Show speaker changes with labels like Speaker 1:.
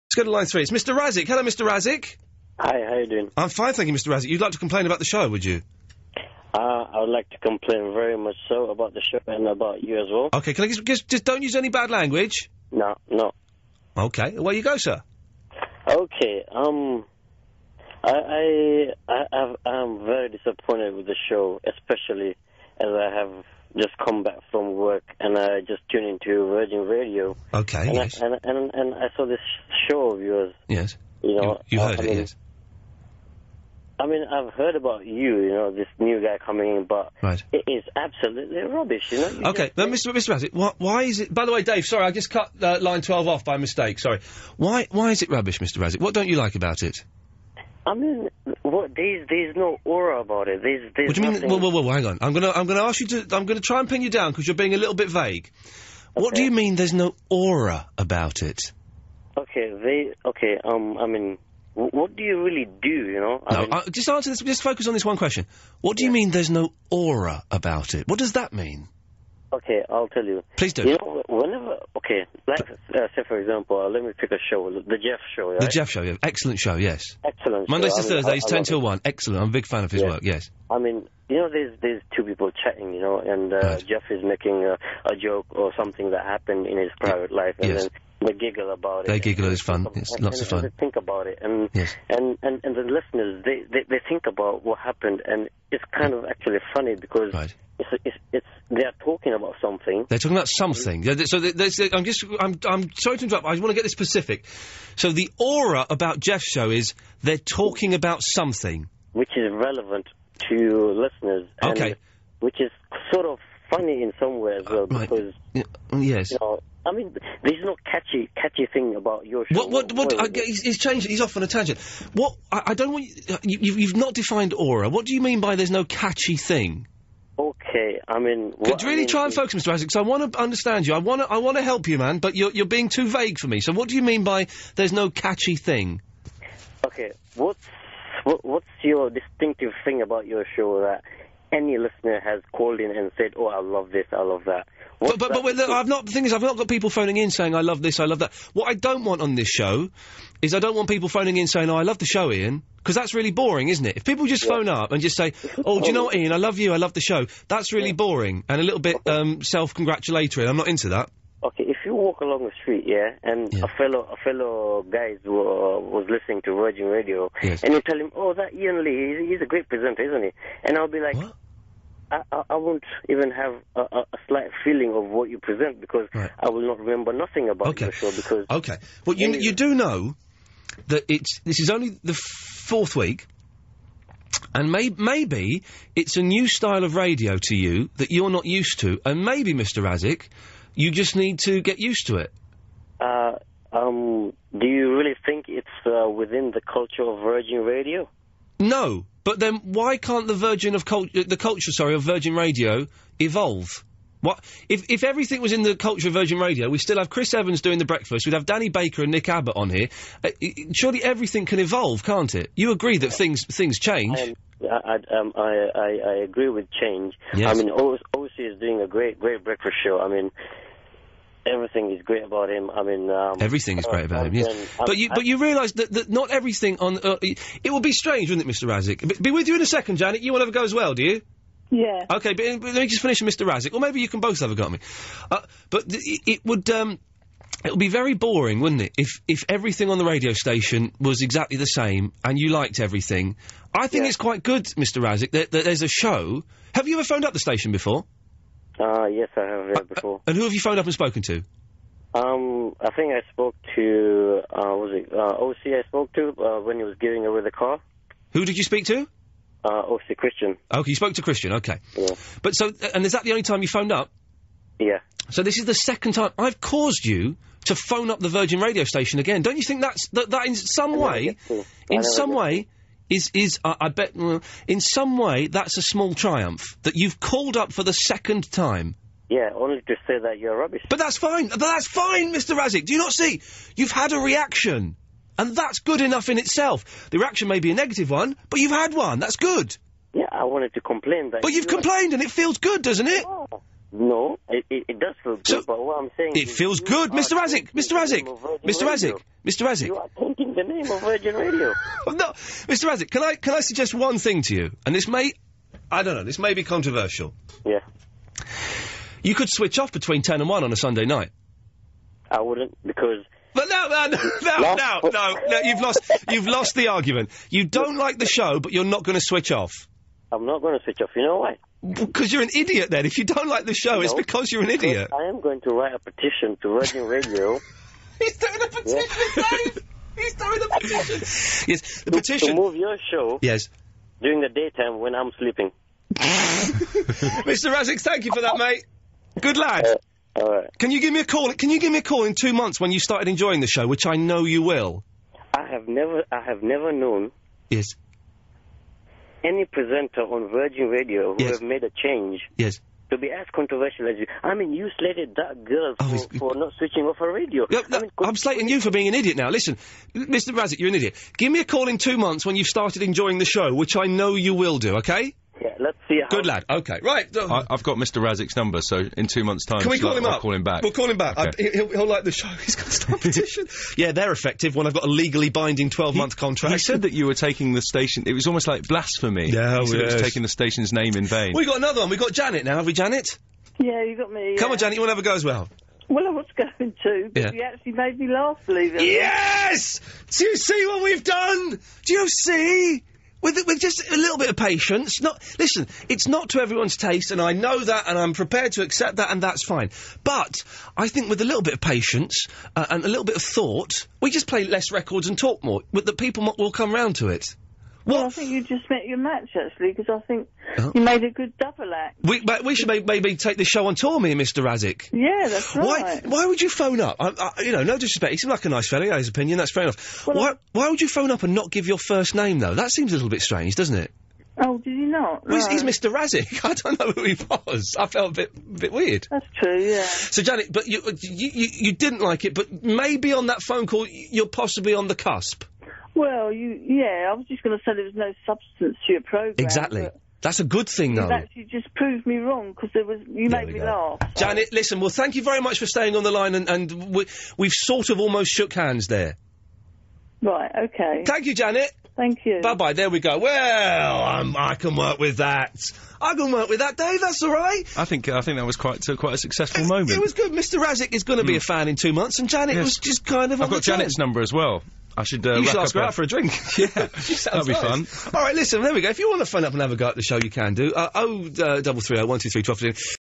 Speaker 1: Let's go to line 3. It's Mr. Razzik. Hello, Mr. Razzik.
Speaker 2: Hi, how you doing?
Speaker 1: I'm fine, thank you, Mr. Razzik. You'd like to complain about the show, would you?
Speaker 2: I would like to complain very much so about the show and about you as well.
Speaker 1: Okay, can I just don't use any bad language?
Speaker 2: No.
Speaker 1: Okay, away you go, sir.
Speaker 2: Okay, I'm very disappointed with the show, especially as I have just come back from work and I just tuned into Virgin Radio.
Speaker 1: Okay,
Speaker 2: and
Speaker 1: yes.
Speaker 2: And I saw this show of yours.
Speaker 1: Yes.
Speaker 2: You know,
Speaker 1: you heard it, yes.
Speaker 2: I mean, I've heard about you, this new guy coming in, but
Speaker 1: right.
Speaker 2: It is absolutely rubbish, you know?
Speaker 1: Okay, now, Mr. Razzik, why is it... By the way, Dave, sorry, I just cut line 12 off by mistake, sorry. Why is it rubbish, Mr. Razzik? What don't you like about it?
Speaker 2: I mean, there's no aura about it. There's
Speaker 1: what do you
Speaker 2: nothing...
Speaker 1: mean? Whoa, hang on. I'm gonna ask you to... I'm gonna try and pin you down, because you're being a little bit vague. Okay. What do you mean there's no aura about it?
Speaker 2: Okay, I mean... What do you really do, you know?
Speaker 1: Just answer this, just focus on this one question. What do you mean there's no aura about it? What does that mean?
Speaker 2: Okay, I'll tell you.
Speaker 1: Please do.
Speaker 2: You know, whenever... Okay, say for example, let me pick a show, the Jeff Show, right?
Speaker 1: The Jeff Show, yeah. Excellent show, yes.
Speaker 2: Excellent
Speaker 1: Mondays
Speaker 2: show.
Speaker 1: to Thursdays, 10 till 1. Excellent, I'm a big fan of his work, yes.
Speaker 2: I mean, there's two people chatting, and
Speaker 1: right.
Speaker 2: Jeff is making a joke or something that happened in his private life, and then they giggle about it.
Speaker 1: They giggle, it's fun. It's lots of fun.
Speaker 2: They think about it, and the listeners, they think about what happened, and it's kind of actually funny because it's they're talking about something.
Speaker 1: They're talking about something. So I'm sorry to interrupt. I want to get this specific. So the aura about Jeff's show is they're talking about something
Speaker 2: which is relevant to listeners.
Speaker 1: Okay.
Speaker 2: And which is sort of funny in some way as well because
Speaker 1: yes.
Speaker 2: I mean, there's no catchy thing about your show.
Speaker 1: He's changed. He's off on a tangent. What? I don't want you've not defined aura. What do you mean by there's no catchy thing?
Speaker 2: Okay, I mean...
Speaker 1: Could you really try and focus, Mr. Razzik? Because I want to understand you. I want to help you, man, but you're being too vague for me. So what do you mean by there's no catchy thing? Okay,
Speaker 2: what's your distinctive thing about your show that any listener has called in and said, oh, I love this, I love that?
Speaker 1: But look, the thing is, I've not got people phoning in saying, I love this, I love that. What I don't want on this show is I don't want people phoning in saying, oh, I love the show, Ian, because that's really boring, isn't it? If people just phone up and just say, oh, do you know what, Ian, I love you, I love the show, that's really boring and a little bit self-congratulatory. I'm not into that.
Speaker 2: Okay, if you walk along the street, and a fellow guy was listening to Virgin Radio, and you tell him, oh, that Iain Lee, he's a great presenter, isn't he? And I'll be like... What? I won't even have a slight feeling of what you present because I will not remember nothing about your show because...
Speaker 1: Okay. Well, you do know that this is only the 4th week, and maybe it's a new style of radio to you that you're not used to, and maybe, Mr. Razzik, you just need to get used to it.
Speaker 2: Do you really think it's within the culture of Virgin Radio?
Speaker 1: No. But then, why can't the culture of Virgin Radio evolve? What if everything was in the culture of Virgin Radio? We still have Chris Evans doing the breakfast. We'd have Danny Baker and Nick Abbott on here. Surely everything can evolve, can't it? You agree that things change?
Speaker 2: I agree with change.
Speaker 1: Yes.
Speaker 2: I mean, OC is doing a great breakfast show. I mean. Everything is great about him. I mean...
Speaker 1: everything is great about him, yes. But you realise that not everything on... it would be strange, wouldn't it, Mr. Razzik? Be with you in a second, Janet. You want to have a go as well, do you?
Speaker 3: Yeah.
Speaker 1: OK, but let me just finish with Mr. Razzik. Or maybe you can both have a go at me. But it would be very boring, wouldn't it, if everything on the radio station was exactly the same and you liked everything. I think it's quite good, Mr. Razzik, that there's a show... Have you ever phoned up the station before?
Speaker 2: Yes, I have before.
Speaker 1: And who have you phoned up and spoken to?
Speaker 2: I think I spoke to, OC I spoke to, when he was giving away the car.
Speaker 1: Who did you speak to?
Speaker 2: OC Christian.
Speaker 1: Okay, you spoke to Christian, okay.
Speaker 2: Yeah.
Speaker 1: But and is that the only time you phoned up?
Speaker 2: Yeah.
Speaker 1: So this is the second time I've caused you to phone up the Virgin radio station again. Don't you think that in some way, I bet, in some way, that's a small triumph, that you've called up for the second time.
Speaker 2: Yeah, only to say that you're rubbish.
Speaker 1: But that's fine, Mr. Razzik. Do you not see? You've had a reaction. And that's good enough in itself. The reaction may be a negative one, but you've had one. That's good.
Speaker 2: Yeah, I wanted to complain that...
Speaker 1: But you've complained and it feels good, doesn't it?
Speaker 2: Oh. No, it does feel good, but what I'm saying
Speaker 1: it feels good, Mr. Razzik, Mr. Razzik, Mr. Razzik, Mr. Razzik.
Speaker 2: You are tainting the name of Virgin Radio.
Speaker 1: No, Mr. Razzik, can I suggest one thing to you? And this may, I don't know, this may be controversial.
Speaker 2: Yeah.
Speaker 1: You could switch off between 10 and 1 on a Sunday night.
Speaker 2: I wouldn't, because...
Speaker 1: But no, you've lost the argument. You don't like the show, but you're not going to switch off.
Speaker 2: I'm not going to switch off. You know why?
Speaker 1: Because you're an idiot, then. If you don't like the show, it's because you're an idiot.
Speaker 2: I am going to write a petition to Virgin Radio.
Speaker 1: He's doing a petition, Dave! He's doing a petition! Yes, the petition...
Speaker 2: To move your show...
Speaker 1: Yes.
Speaker 2: During the daytime when I'm sleeping.
Speaker 1: Mr. Razzik, thank you for that, mate. Good lad.
Speaker 2: All right.
Speaker 1: Can you give me a call? Can you give me a call in 2 months when you started enjoying the show, which I know you will?
Speaker 2: I have never known...
Speaker 1: Yes.
Speaker 2: ...any presenter on Virgin Radio who have made a change...
Speaker 1: Yes.
Speaker 2: ...to be as controversial as you. I mean, you slated that girl for not switching off her radio.
Speaker 1: Yeah, I'm slating you for being an idiot now. Listen, Mr. Razzik, you're an idiot. Give me a call in 2 months when you've started enjoying the show, which I know you will do, OK?
Speaker 2: Yeah, let's see how...
Speaker 1: Good lad. OK, right.
Speaker 3: I've got Mr. Razzik's number, so in 2 months' time...
Speaker 1: Can we call him up?
Speaker 3: I'll call him back.
Speaker 1: We'll call him back.
Speaker 3: Okay.
Speaker 1: He'll like the show. He's going to start a petition. Yeah, they're effective when I've got a legally binding 12-month contract.
Speaker 3: He said that you were taking the station... It was almost like blasphemy.
Speaker 1: Yeah,
Speaker 3: he said it was taking the station's name in vain.
Speaker 1: We got another one. We got Janet now. Have we, Janet?
Speaker 4: Yeah, you got me.
Speaker 1: Come on, Janet. You want to have a go as well?
Speaker 4: Well, I was going to, but you actually made me laugh, believe it or not.
Speaker 1: Yes! Do you see what we've done? Do you see? With just a little bit of patience. Listen, it's not to everyone's taste, and I know that, and I'm prepared to accept that, and that's fine. But I think with a little bit of patience and a little bit of thought, we just play less records and talk more. The people will come round to it.
Speaker 4: Well, I think you just met your match, actually, because I think you made a good double act.
Speaker 1: We should maybe take this show on tour, me and Mr. Razzik.
Speaker 4: Yeah, that's right.
Speaker 1: Why would you phone up? No disrespect, he seems like a nice fella, he has his opinion, that's fair enough.
Speaker 4: Well,
Speaker 1: why would you phone up and not give your first name, though? That seems a little bit strange, doesn't it?
Speaker 4: Oh, did you not?
Speaker 1: Well, he's Mr. Razzik. I don't know who he was. I felt a bit weird.
Speaker 4: That's true, yeah.
Speaker 1: So, Janet, but you didn't like it, but maybe on that phone call you're possibly on the cusp.
Speaker 4: Well, I was just going to say there was no substance to your programme.
Speaker 1: Exactly. That's a good thing, though.
Speaker 4: You actually just proved me wrong, because you made me laugh.
Speaker 1: Janet, listen, well, thank you very much for staying on the line, and we've sort of almost shook hands there.
Speaker 4: Right, OK.
Speaker 1: Thank you, Janet.
Speaker 4: Thank you.
Speaker 1: Bye-bye, there we go. Well, I can work with that. I can work with that, Dave, that's all right.
Speaker 3: I think that was quite a successful moment.
Speaker 1: It was good. Mr. Razzik is going to be a fan in 2 months, and Janet was just kind of
Speaker 3: I've got Janet's number as well. I should,
Speaker 1: you should ask her out for a drink.
Speaker 3: Yeah, that'd be fun.
Speaker 1: All right, listen, there we go. If you want to phone up and have a go at the show, you can do. 0330 123 1215.